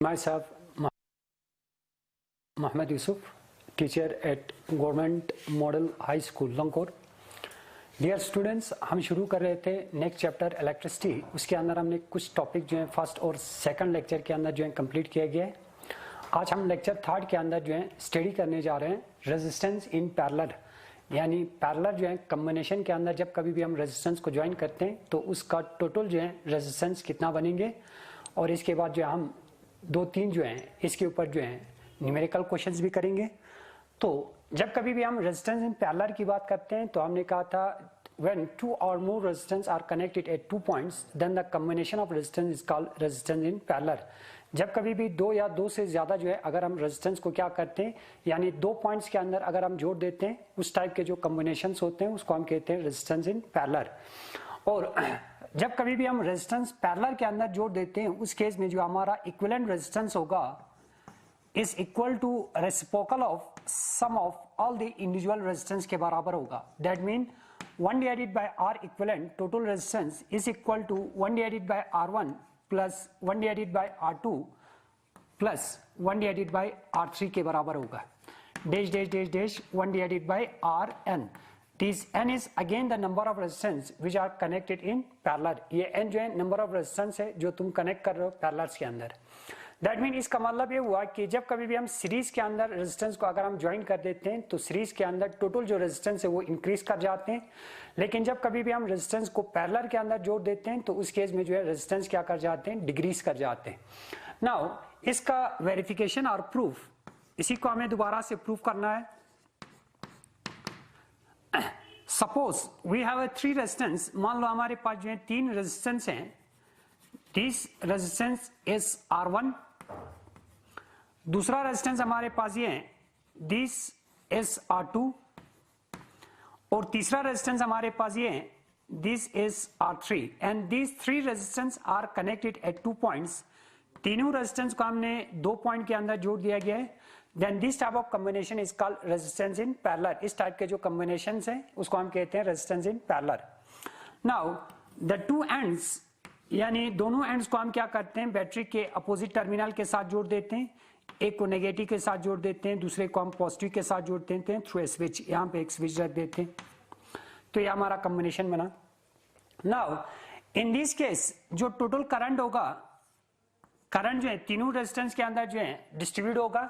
Myself, Mohammed Yusuf, teacher at Government Model High School, Langkor. Dear students, हम शुरू कर रहे थे नेक्स्ट चैप्टर इलेक्ट्रिसिटी. उसके अंदर हमने कुछ टॉपिक जो है फर्स्ट और सेकंड लेक्चर के अंदर जो है कंप्लीट किया गया है. आज हम लेक्चर थर्ड के अंदर जो है स्टडी करने जा रहे हैं रेजिस्टेंस इन पैरेलल. यानी पैरेलल जो है कॉम्बिनेशन के अंदर जब कभी भी हम रेजिस्टेंस को ज्वाइन करते हैं तो उसका टोटल जो है रेजिस्टेंस कितना बनेंगे. और इसके बाद जो है हम दो तीन जो है इसके ऊपर जो है न्यूमेरिकल क्वेश्चंस भी करेंगे. तो जब कभी भी हम रेजिस्टेंस इन पैरेलल की बात करते हैं तो हमने कहा था when two or more resistance are connected at 2 points then the combination of resistance is called resistance in parallel. जब कभी भी दो या दो से ज्यादा जो है अगर हम रेजिस्टेंस को क्या करते हैं यानी दो पॉइंट्स के अंदर अगर हम जोड़ देते हैं उस टाइप के जो कॉम्बिनेशंस होते हैं उसको हम कहते हैं रेजिस्टेंस इन पैरेलल. और जब कभी भी हम रेजिस्टेंस पैरेलल के अंदर जोड़ देते हैं उस केस में जो हमारा इक्विवेलेंट रेजिस्टेंस होगा is equal to reciprocal of sum of all the individual resistance के बराबर होगा. That mean 1 divided by R equivalent total resistance is equal to 1 divided by R1 plus 1 divided by R2 plus 1 divided by R3 के बराबर होगा. Dash dash dash dash 1 divided by Rn. This n is again the number of resistance which are connected in parallel. ये n जो है number of resistance है जो तुम connect कर रहे हो parallels के अंदर. दैट मीन इसका मतलब ये हुआ कि जब कभी भी हम सीरीज के अंदर रेजिस्टेंस को अगर हम ज्वाइन कर देते हैं तो सीरीज के अंदर टोटल जो रेजिस्टेंस है वो इंक्रीज कर जाते हैं. लेकिन जब कभी भी हम रेजिस्टेंस को पैरेलल के अंदर जोड़ देते हैं तो उस केस में जो है रेजिस्टेंस क्या कर जाते हैं, डिक्रीज कर जाते हैं. नाउ इसका वेरिफिकेशन और प्रूफ इसी को हमें दोबारा से प्रूफ करना है. Suppose we have a 3 resistance. मान लो हमारे पास जो है 3 रेजिस्टेंस हैं. This resistance is R1. दूसरा रेजिस्टेंस हमारे पास ये है दिस इज R2 और तीसरा रेजिस्टेंस हमारे पास ये है this is R3 and these 3 resistance are connected eight 2 points. तीनों रेजिस्टेंस को हमने 2 पॉइंट के अंदर जोड़ दिया गया है. Then this type of combination is called resistance in parallel. इस टाइप के जो कॉम्बिनेशन है उसको हम कहते हैं resistance in parallel. Now the 2 ends यानी दोनों एंड्स को हम क्या करते हैं बैटरी के अपोजिट टर्मिनल के साथ जोड़ देते हैं. एक को नेगेटिव के साथ जोड़ देते हैं, दूसरे को हम पॉजिटिव के साथ जोड़ देते हैं थ्रू ए स्विच. यहाँ पे एक स्विच रख देते हैं. तो ये हमारा कॉम्बिनेशन बना. नाउ इन दिस केस जो टोटल करंट होगा, करंट जो है तीनों रेजिस्टेंस के अंदर जो है डिस्ट्रीब्यूट होगा.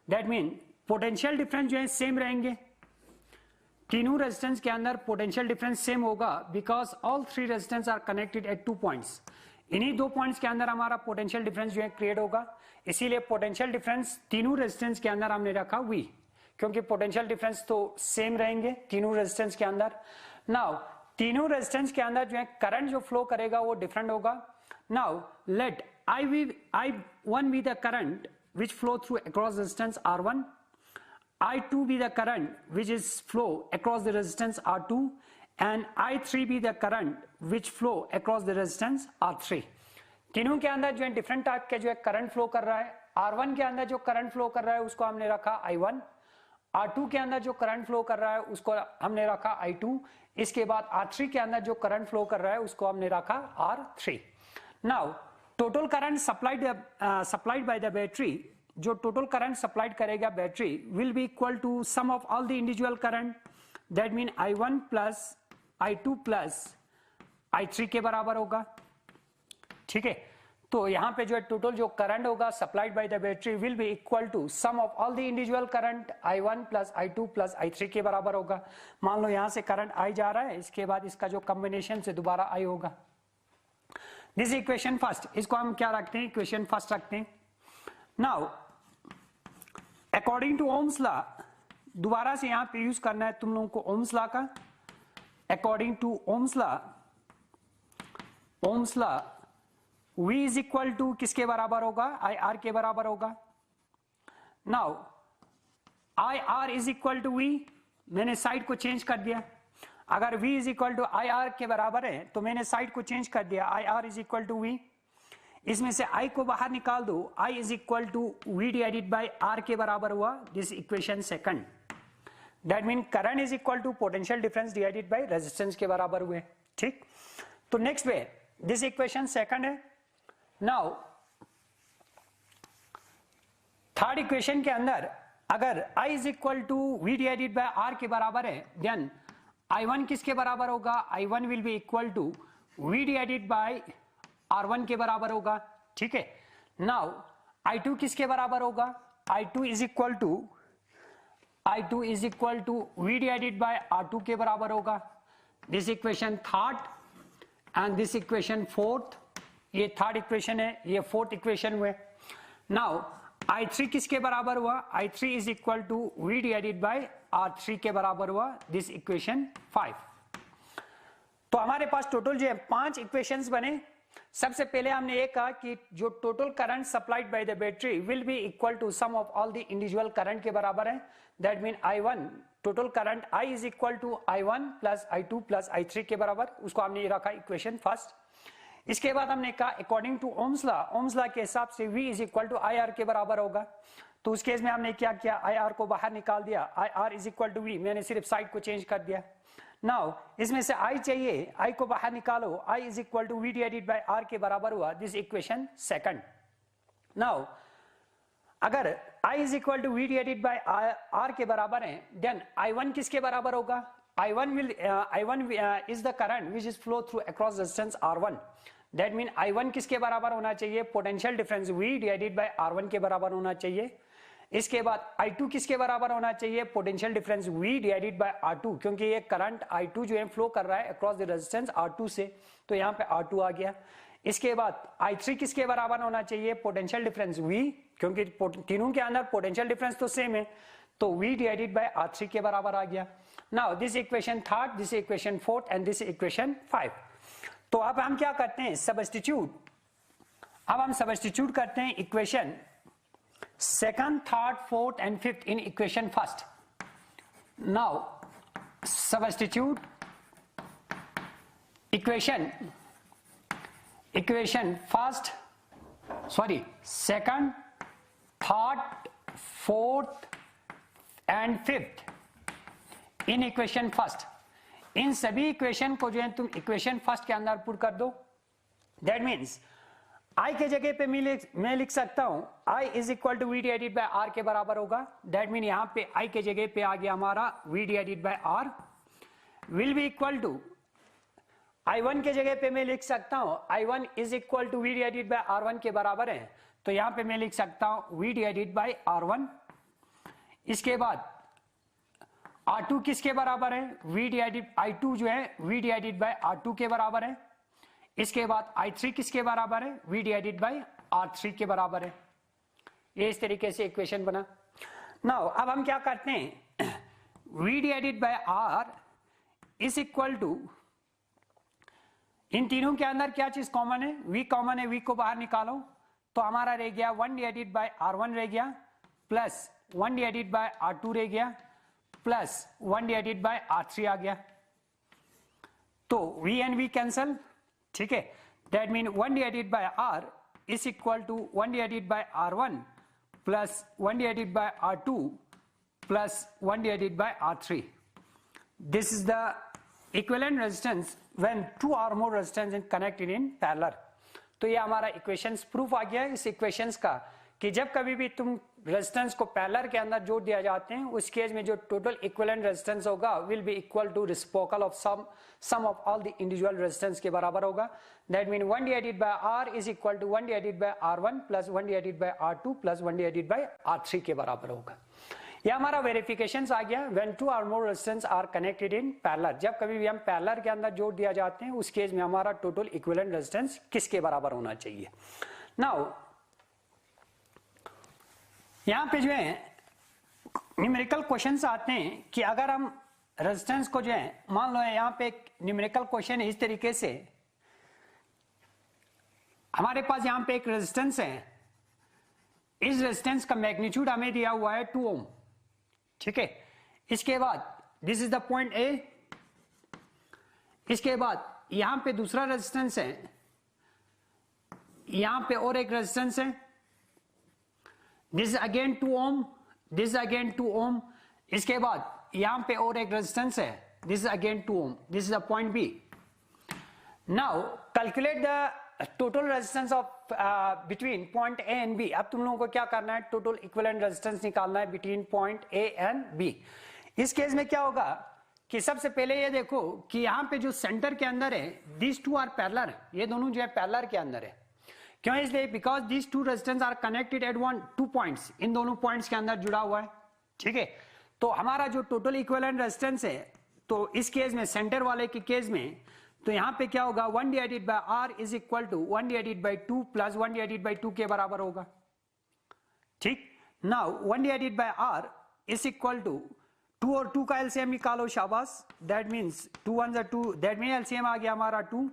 दैट मीन पोटेंशियल डिफरेंस जो है सेम रहेंगे. तीनों रेजिस्टेंस के अंदर पोटेंशियल डिफरेंस सेम होगा because all 3 resistance are connected eight 2 points. इन्हीं 2 पॉइंट्स के अंदर हमारा पोटेंशियल डिफरेंस जो है क्रिएट होगा. इसीलिए पोटेंशियल डिफरेंस तीनों रेजिस्टेंस के अंदर हमने रखा V, क्योंकि पोटेंशियल डिफरेंस तो सेम रहेंगे तीनों रेजिस्टेंस के अंदर. नाउ तीनों रेजिस्टेंस के अंदर जो है करंट जो फ्लो करेगा वो डिफरेंट होगा. Now let I1 be the current which flow through across resistance R1, I2 be the current which is flow across the resistance R2 and I3 be the current which flow across the resistance R3. तीनों के अंदर जो है different type के जो है current flow कर रहा है. R1 के अंदर जो करंट फ्लो कर रहा है उसको हमने रखा I1. R2 के अंदर जो करंट फ्लो कर रहा है उसको हमने रखा I2. इसके बाद R3 के अंदर जो करंट फ्लो कर रहा है उसको हमने रखा R3. Now total current supplied by the battery, जो टोटल करंट सप्लाइड करेगा battery will be equal to sum of all the individual current. That mean I1 plus I2 plus I3 के बराबर होगा. ठीक है, तो यहां पे जो है टोटल जो करंट होगा supplied by the battery will be equal to sum of all the individual current I1 plus I2 plus I3 के बराबर होगा. मान लो यहां से करंट I जा रहा है, इसके बाद इसका जो कॉम्बिनेशन से दोबारा I होगा. दिस इक्वेशन फर्स्ट, इसको हम क्या रखते हैं, इक्वेशन फर्स्ट रखते हैं. Now according to Ohm's law, दोबारा से यहां पे यूज करना है तुम लोगों को ओम्स लॉ का. According to Ohm's law V is equal to किसके बराबर होगा, IR के बराबर होगा. Now IR is equal to V, मैंने साइड को चेंज कर दिया. अगर V is equal to IR के बराबर है तो मैंने साइड को चेंज कर दिया. IR is equal to V, इसमें से I को बाहर निकाल दो. I is equal to V divided by R के बराबर हुआ. This equation second. That mean current is equal to potential difference divided by resistance के बराबर हुए. ठीक, तो next way this equation second है. नाउ थर्ड इक्वेशन के अंदर अगर I is equal to V divided by R के बराबर है, देन I1 किसके बराबर होगा? I1 will be equal to V divided by R1 के बराबर होगा, ठीक है। नाउ I2 किसके बराबर होगा? I2 is equal to V divided by R2 के बराबर होगा। This equation third and this equation fourth, ये थर्ड इक्वेशन है, ये फोर्थ इक्वेशन हुए। नाउ I3 किसके बराबर हुआ? I3 is equal to V divided by R3 के बराबर हुआ, दिस इक्वेशन 5। तो हमारे पास टोटल जो है 5 इक्वेशंस बने। सबसे पहले हमने ये कहा कि जो total current supplied by the battery will be equal to sum of all the individual current के बराबर है। That mean I1 total current I is equal to I1 plus I2 plus I3 के बराबर, उसको हमने ये रखा इक्वेशन फर्स्ट। इसके बाद हमने कहा अकॉर्डिंग टू ओम्स लॉ के हिसाब से V is equal to IR के बराबर होगा। तो उस केस में हमने क्या किया? IR को बाहर निकाल दिया, IR is equal to V, मैंने सिर्फ साइड को चेंज कर दिया। नाउ इसमें से I चाहिए, I को बाहर निकालो, I is equal to V divided by R के बराबर हुआ, दिस इक्वेशन सेकंड। नाउ अगर I is equal to V divided by R के बराबर है, देन I1 किसके बराबर होगा? I1 is the current which is flow through across resistance R1. That mean I1 किसके बराबर होना चाहिए? Potential difference V divided by R1 के बराबर होना चाहिए। इसके बाद I2 किसके बराबर होना चाहिए? Potential difference V divided by R2, क्योंकि ये करंट I2 जो है फ्लो कर रहा है अक्रॉस द रेजिस्टेंस R2 से, तो यहाँ पे R2 आ गया। इसके बाद I3 किसके बराबर होना चाहिए? पोटेंशियल डिफरेंस V, क्योंकि तीनों के अंदर पोटेंशियल डिफरेंस तो सेम है, तो V डिवाइडेड बाय R3 के बराबर आ गया। Now this equation third, this equation fourth and this equation 5। तो अब हम क्या करते हैं? सब्स्टिट्यूट। अब हम सब्स्टिट्यूट करते हैं equation second, third, fourth and fifth in equation first. Now substitute equation first, sorry second, third, fourth and fifth in equation first. इन सभी इक्वेशन को जो है तुम इक्वेशन फर्स्ट के अंदर पुट कर दो। दैट मीन्स I के जगह पे मैं लिख सकता हूं I is equal to V divided by R के बराबर होगा। दैट मीन यहां पे I के जगह पे आ गया हमारा V divided by R will be equal to I1 के जगह पे मैं लिख सकता हूं I1 is equal to V divided by R1 के बराबर है, तो यहां पे मैं लिख सकता हूं V डिवाइडेड बाय R1। इसके बाद R2 किसके बराबर है? I2 जो है V डिवाइडेड बाय R2 के बराबर है। इसके बाद I3 किसके बराबर है? V डिवाइडेड बाय R3 के बराबर है। ये इस तरीके से इक्वेशन बना। नाउ अब हम क्या करते हैं? V divided by R is equal to, इन तीनों के अंदर क्या चीज कॉमन है? V कॉमन है, V को बाहर निकालो तो हमारा रह गया 1 डिवाइडेड बाय R1 रह गया, प्लस 1 डिवाइडेड बाय R2 रह गया, प्लस 1 डिवाइडेड बाय R3 आ गया। तो V एंड V कैंसल, ठीक है। That mean 1 divided by R is equal to 1 divided by R1 plus 1 divided by R2 plus 1 divided by R3। This is the equivalent resistance when 2 or more resistance is connected in parallel. तो ये हमारा equations proof आ गया इस equations का कि जब कभी भी तुम रेजिस्टेंस को पैरेलल के अंदर जोड़ दिया जाते हैं, उस केस में जो टोटल इक्विवेलेंट रेजिस्टेंस होगा will be equal to reciprocal of sum of all the individual resistance के बराबर होगा। That mean 1 divided by R is equal to 1 divided by R1 plus 1 divided by R2 plus 1 divided by R3 के बराबर होगा। यह हमारा verifications आ गया when 2 or more resistance are connected in parallel. जब कभी भी हम पैरेलल के अंदर जोड़ दिया जाते हैं, उस केस में हमारा टोटल इक्विवेलेंट रेजिस्टेंस किसके बराबर होना चाहिए? नाउ यहां पे जो है न्यूमेरिकल क्वेश्चंस आते हैं कि अगर हम रेजिस्टेंस को जो है, मान लो यहां पे एक न्यूमेरिकल क्वेश्चन है इस तरीके से, हमारे पास यहां पे एक रेजिस्टेंस है, इस रेजिस्टेंस का मैग्नीट्यूड हमें दिया हुआ है 2 ओम, ठीक है। इसके बाद this is the point A, इसके बाद यहां पे दूसरा रेजिस्टेंस है, यहां पे और एक रेजिस्टेंस है, this is again 2 ohm, this is again 2 ohm. इसके बाद यहां पे और एक रेजिस्टेंस है, this is again 2 ohm, this is the point B। Now calculate the total resistance of between point A and B. अब तुम लोगों को क्या करना है, टोटल इक्विवेलेंट रेजिस्टेंस निकालना है between point A and B. इस केस में क्या होगा कि सबसे पहले ये देखो कि यहाँ पे जो सेंटर के अंदर है, दिस टू आर पैरेलल, ये दोनों जो है पैरेलल के अंदर है। क्यों? इसलिए because this two resistance are connected at one two points, इन दोनों पॉइंट्स के अंदर जुड़ा हुआ है। ठीक है, तो हमारा जो टोटल इक्विवेलेंट रेजिस्टेंस है, तो इस केस में सेंटर वाले के केस में तो यहां पे क्या होगा, 1 divided by R is equal to 1 divided by 2 plus 1 divided by 2 के बराबर होगा। ठीक, now 1 divided by R is equal to 2 और 2 का एलसीएम निकालो, शाबाश। दैट मींस 2 1 जा 2, दैट मीन एलसीएम आ गया हमारा 2,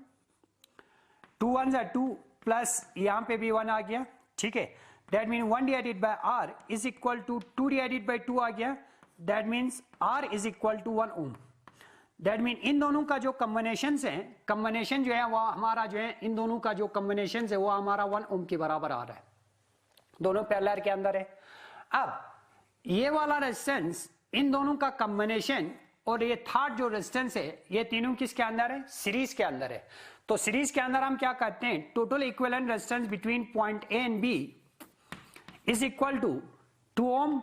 2 1 जा 2 प्लस यहां पे भी 1 आ गया। ठीक है, that mean 1 divided by R is equal to 2 divided by 2 आ गया। That means R is equal to 1 ohm. That mean इन दोनों का जो कॉम्बिनेशन है, कॉम्बिनेशन जो है वो हमारा जो है, इन दोनों का जो कॉम्बिनेशन है वो हमारा 1 ओम के बराबर आ रहा है, दोनों पैरेलल के अंदर है। अब ये वाला रेजिस्टेंस, इन दोनों का कॉम्बिनेशन और ये थर्ड जो रेजिस्टेंस है, ये तीनों किसके अंदर है, सीरीज के अंदर है। तो सीरीज के अंदर हम क्या करते हैं, total equivalent resistance between point A and B is equal to 2 ohm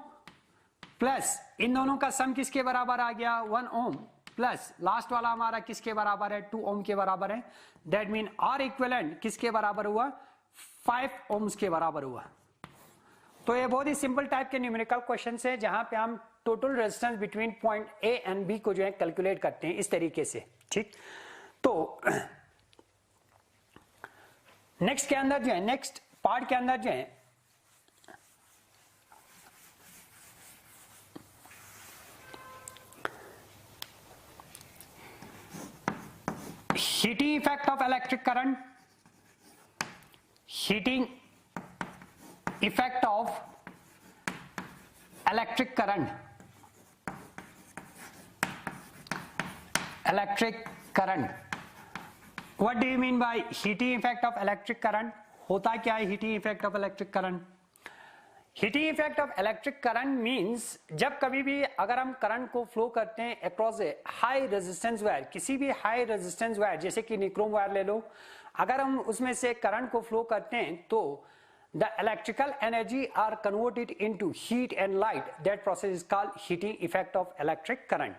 plus इन दोनों का सम किसके बराबर आ गया, 1 ओम प्लस लास्ट वाला हमारा किसके बराबर है, 2 ओम के बराबर है। दैट मीन आर इक्विवेलेंट किसके बराबर हुआ, 5 ओम्स के बराबर हुआ। तो ये बहुत ही सिंपल टाइप के न्यूमेरिकल क्वेश्चन है जहां पे हम total resistance between point A and B को जो है कैलकुलेट करते हैं इस तरीके से। ठीक, तो नेक्स्ट के अंदर जो है, नेक्स्ट पार्ट के अंदर जो है heating effect of electric current, heating effect of electric current, electric current। what do you mean by heating effect of electric current? होता क्या है heating effect of electric current? Heating effect of electric current means जब कभी भी अगर हम current को flow करते हैं अक्रॉस ए हाई रेजिस्टेंस वायर, किसी भी हाई रेजिस्टेंस वायर जैसे कि निक्रोम वायर ले लो, अगर हम उसमें से करंट को फ्लो करते हैं तो the electrical energy are converted into heat and light. That process is called heating effect of electric current.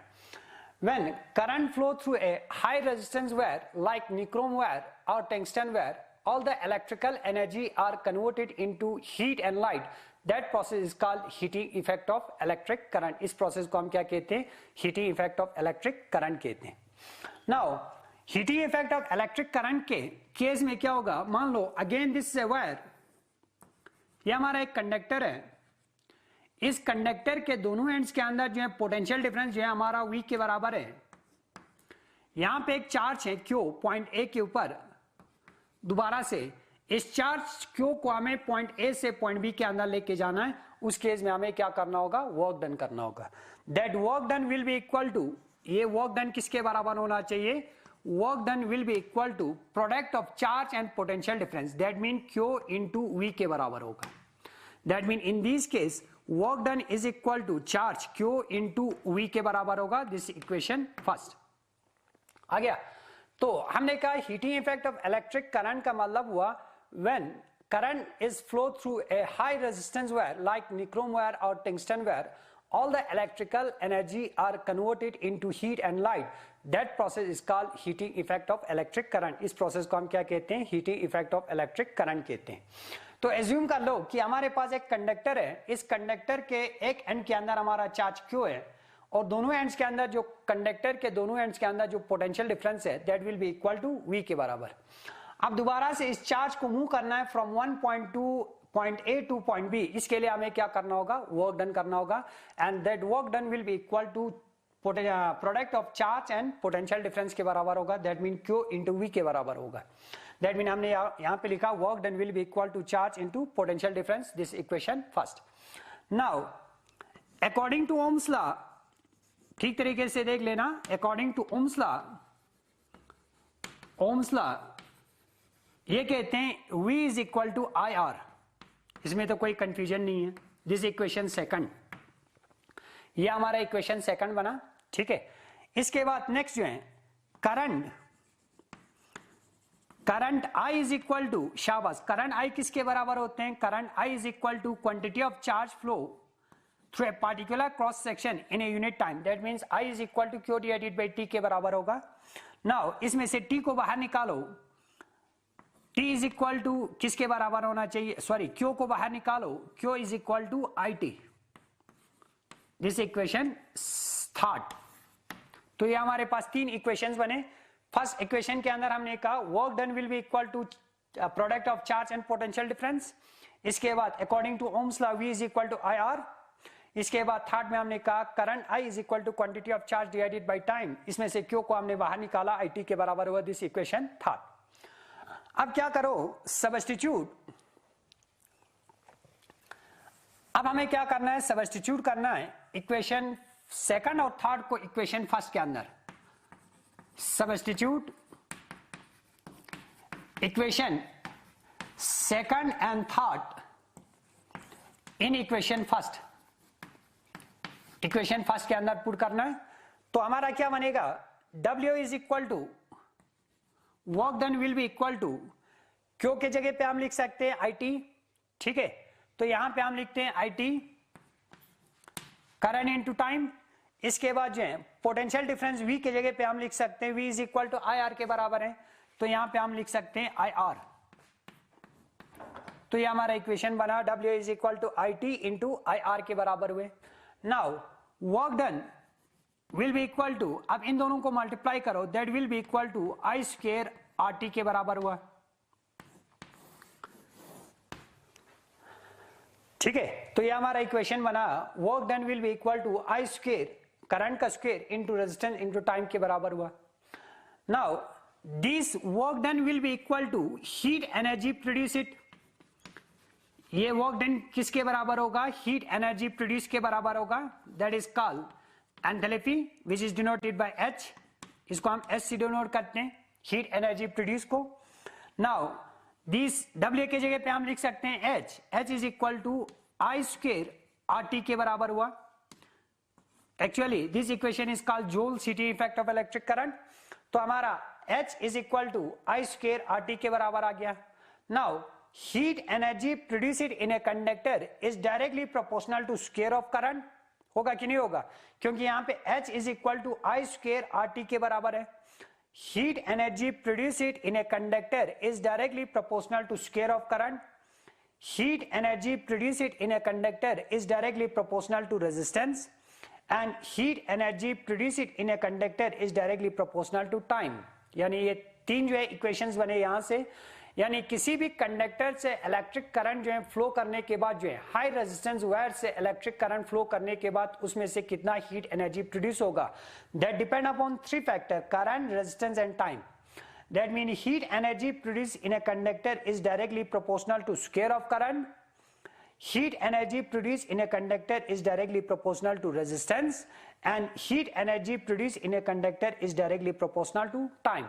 When current flow through a high resistance wire like nichrome wire और tungsten wire, all the electrical energy are converted into heat and light। that process is called heating effect of electric current। इस process को हम क्या कहते हैं, heating effect of electric current कहते हैं। now heating effect of electric current के case में क्या होगा, मान लो again this is a wire, ये हमारा एक कंडक्टर है, इस कंडक्टर के दोनों एंड्स के अंदर जो है पोटेंशियल डिफरेंस जो है हमारा V के बराबर है। यहां पे एक चार्ज है Q पॉइंट A के ऊपर, दोबारा से इस चार्ज क्यू को हमें पॉइंट ए से पॉइंट बी के अंदर लेके जाना है। उस केस में हमें क्या करना होगा, वर्क डन करना होगा। That work done will be equal to, ये वर्क डन किसके बराबर होना चाहिए, work done will be equal to product of charge and potential difference. That mean Q into V के बराबर होगा। That mean in this case work done is equal to charge Q into V के बराबर होगा। This equation first आ गया। तो हमने कहा heating effect of electric current का मतलब हुआ when current is flow through a high resistance wire like nichrome wire और tungsten wire, all the electrical energy are converted into heat and light। that process is called heating effect of electric current। इस process को हम क्या कहते हैं, heating effect of electric current कहते हैं। तो एज्यूम कर लो कि हमारे पास एक कंडक्टर है, इस कंडक्टर के एक एंड के अंदर हमारा चार्ज क्यू है और दोनों एंड्स के अंदर जो कंडक्टर के दोनों एंड्स के अंदर जो पोटेंशियल डिफरेंस है that will be equal to V के बराबर। अब दोबारा से इस चार्ज को मूव करना है from one point to point A to point B, इसके लिए हमें क्या करना होगा, वर्क डन करना होगा। And that work done will be equal to product of charge and potential difference के बराबर होगा। That mean Q into V के बराबर होगा। दैट मीन हमने यहाँ पे लिखा work done will be equal to charge into potential difference. This equation first. Now according to Ohm's law, ठीक तरीके से देख लेना, according to Ohm's law, Ohm's law ये कहते हैं V is equal to I R, इसमें तो कोई कंफ्यूजन नहीं है। दिस इक्वेशन सेकंड, ये हमारा इक्वेशन सेकंड बना। ठीक है, इसके बाद नेक्स्ट जो है current I is equal to, शाबाश, करंट I किसके बराबर होते हैं? Current I is equal to quantity of charge flow through a particular cross section in a unit time, that means I is equal to Q divided by T के बराबर होगा। Now इसमें से T को बाहर निकालो, T इज इक्वल टू किसके बराबर होना चाहिए? सॉरी, Q को बाहर निकालो, Q is equal to IT। This equation third. तो ये हमारे पास तीन इक्वेशंस बने। फर्स्ट इक्वेशन के अंदर हमने कहा work done will be equal to product of charge and potential difference. इसके बाद according to Ohm's law V is equal to IR। इसके बाद थर्ड में हमने कहा current I is equal to quantity of charge divided by time. इसमें से Q को हमने बाहर निकाला, IT के बराबर हुआ। This equation third. अब क्या करो? सब्स्टिट्यूट। अब हमें क्या करना है? सब्स्टिट्यूट करना है इक्वेशन सेकंड और थर्ड को इक्वेशन फर्स्ट के अंदर। Substitute equation second and third in equation first. Equation first के अंदर पुट करना है। तो हमारा क्या बनेगा? W is equal to work done will be equal to, क्यों के जगह पे हम लिख सकते हैं IT, ठीक है? तो यहां पे हम लिखते हैं IT करंट इनटू टाइम। इसके बाद जो है पोटेंशियल डिफरेंस V के जगह पे हम लिख सकते हैं V is equal to IR के बराबर है, तो यहां पे हम लिख सकते हैं IR। तो ये हमारा इक्वेशन बना, W is equal to IT into IR के बराबर हुए। Now work done will be equal to, अब इन दोनों को मल्टीप्लाई करो, that will be equal to I square RT के बराबर हुआ, ठीक है? तो ये हमारा इक्वेशन बना, work done will be equal to I square, current का square into resistance into time के बराबर हुआ। Now this work done will be equal to heat energy produce it. ये वर्क डन किसके बराबर होगा? हीट एनर्जी प्रोड्यूस के बराबर होगा, that is called enthalpy which is denoted by H। इसको हम H से डिनोट करते हैं, हीट एनर्जी प्रोड्यूस को। नाउ दिस W के जगह पे हम लिख सकते हैं H is equal to I square RT के बराबर हुआ। Actually this equation is called joule city effect of electric current. तो हमारा H is equal to I square RT के बराबर आ गया। Now heat energy produced in a conductor is directly proportional to square of current. होगा कि नहीं होगा? क्योंकि यहां पे H is equal to I square RT के बराबर है। Heat energy produced in a conductor is directly proportional to square of current. Heat energy produced in a conductor is directly proportional to resistance and heat energy produced in a conductor is directly proportional to time. यानी ये तीन जो है equations बने यहां से। यानी किसी भी कंडक्टर से इलेक्ट्रिक करंट जो है फ्लो करने के बाद जो है हाई रेजिस्टेंस वायर से इलेक्ट्रिक करंट फ्लो करने के बाद उसमें से कितना हीट एनर्जी प्रोड्यूस होगा, that depend upon three factor, current, resistance and time. That mean heat energy produce in a conductor is directly proportional to square of current. Heat energy produced in a conductor is directly proportional to resistance and heat energy produced in a conductor is directly proportional to time.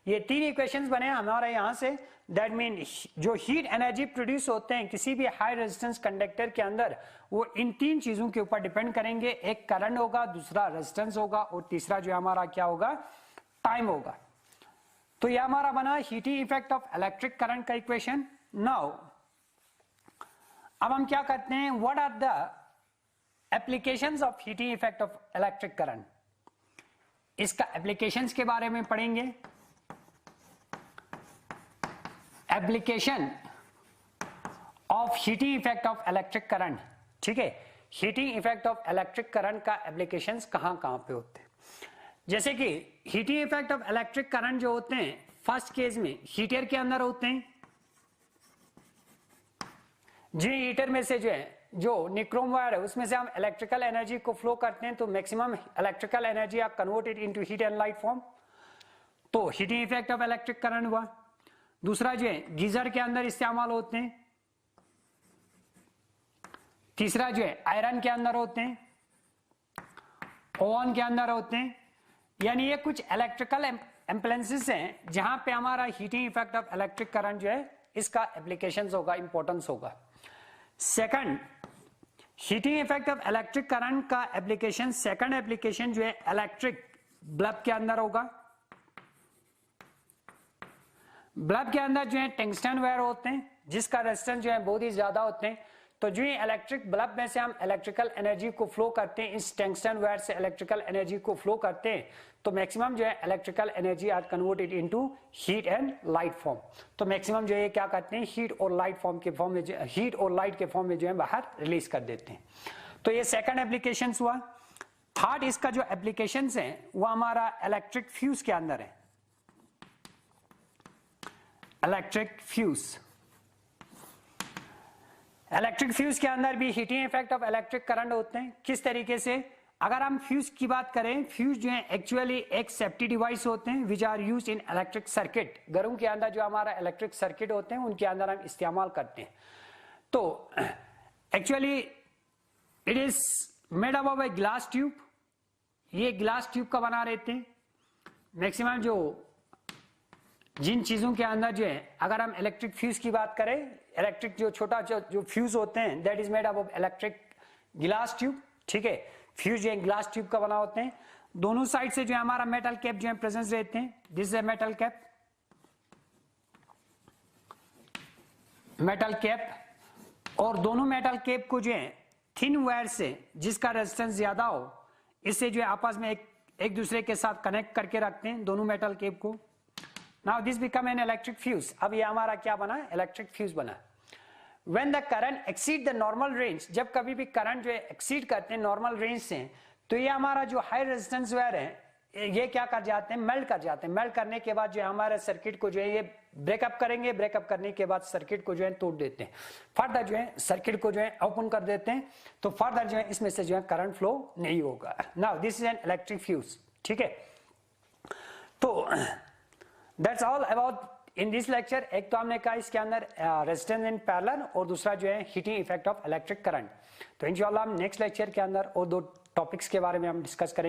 ये तीन equations बने हमारे यहाँ से। That mean जो heat energy produce होते हैं किसी भी हाई रेजिस्टेंस कंडक्टर के अंदर, वो इन तीन चीजों के ऊपर डिपेंड करेंगे। एक करंट होगा, दूसरा रेजिस्टेंस होगा और तीसरा जो हमारा क्या होगा? टाइम होगा। तो ये हमारा बना heating effect of electric current का इक्वेशन। नाउ अब हम क्या करते हैं? What are the applications of heating effect of electric current? इसका एप्लीकेशंस के बारे में पढ़ेंगे। Application of heating effect of electric current, ठीक है? Heating effect of electric current का एप्लीकेशंस कहां कहां पे होते हैं? जैसे कि heating effect of electric current जो होते हैं फर्स्ट केस में हीटर के अंदर होते हैं। जिन हीटर में से जो है जो निक्रोम वायर है उसमें से हम इलेक्ट्रिकल एनर्जी को फ्लो करते हैं, तो maximum electrical energy are converted into heat and light form. तो heating effect of electric current हुआ। दूसरा जो है गीजर के अंदर इस्तेमाल होते हैं। तीसरा जो है आयरन के अंदर होते हैं, ओवन के अंदर होते हैं। यानी ये कुछ इलेक्ट्रिकल एप्लायंसेस हैं जहां पे हमारा heating effect of electric current जो है इसका एप्लीकेशंस होगा, इंपॉर्टेंस होगा। Second, heating effect of electric current का एप्लीकेशन, सेकंड एप्लीकेशन जो है इलेक्ट्रिक बल्ब के अंदर होगा। बल्ब के अंदर जो है टंगस्टन वायर होते हैं जिसका रेजिस्टेंस जो है बहुत ही ज्यादा होते हैं। तो जो ये इलेक्ट्रिक बल्ब में से हम इलेक्ट्रिकल एनर्जी को फ्लो करते हैं, इस टंगस्टन वायर से इलेक्ट्रिकल एनर्जी को फ्लो करते हैं, तो मैक्सिमम जो है electrical energy are converted into heat and light form. तो मैक्सिमम जो है क्या करते हैं, हीट और लाइट फॉर्म के फॉर्म में, हीट और लाइट के फॉर्म में जो है बाहर रिलीज कर देते हैं। तो ये सेकंड एप्लीकेशन हुआ। थर्ड इसका जो एप्लीकेशन है वो हमारा इलेक्ट्रिक फ्यूज के अंदर है। इलेक्ट्रिक फ्यूज, इलेक्ट्रिक फ्यूज के अंदर भी heating effect of electric current होते हैं। किस तरीके से, अगर हम फ्यूज की बात करें, फ्यूज जो है एक्चुअली एक सेफ्टी डिवाइस होते हैं which are used in electric circuit. घरों के अंदर जो हमारा इलेक्ट्रिक सर्किट होते हैं उनके अंदर हम इस्तेमाल करते हैं। तो actually it is made up of a glass tube. ये ग्लास ट्यूब का बना रहते हैं। मैक्सिमम जो जिन चीजों के अंदर जो है, अगर हम इलेक्ट्रिक फ्यूज की बात करें, इलेक्ट्रिक जो छोटा जो फ्यूज होते हैं that is made up of electric glass tube. ठीक है, फ्यूज जो है ग्लास ट्यूब का बना होते हैं। दोनों साइड से जो है हमारा मेटल कैप जो है प्रेजेंस रहते हैं। This is a metal cap, metal cap. और दोनों मेटल कैप को जो है थिन वायर से, जिसका रेजिस्टेंस ज्यादा हो, इससे जो है आपस में एक दूसरे के साथ कनेक्ट करके रखते हैं दोनों मेटल कैप को। Now this become an electric fuse. अब ये हमारा क्या बना, इलेक्ट्रिक फ्यूज बना। When the current exceed the normal range, जब कभी भी करंट जो है एक्सीड करते हैं नॉर्मल रेंज से, तो ये हमारा जो हाई रेजिस्टेंस वायर है ये क्या कर जाते हैं, मेल्ट कर जाते हैं। मेल्ट करने के बाद जो है हमारे सर्किट को जो है ये ब्रेकअप करेंगे। ब्रेकअप करने के बाद सर्किट को जो है तोड़ देते हैं। फर्दर जो है सर्किट को जो है ओपन कर देते हैं, तो फर्दर जो है इसमें से जो है करंट फ्लो नहीं होगा। Now this is an electric fuse. ठीक है, तो that's all about in this lecture. एक तो हमने कहा इसके अंदर रेजिस्टेंस इन पैरेलल और दूसरा जो है heating effect of electric current. तो इंशाल्लाह हम नेक्स्ट लेक्चर के अंदर और दो टॉपिक्स के बारे में हम डिस्कस करेंगे।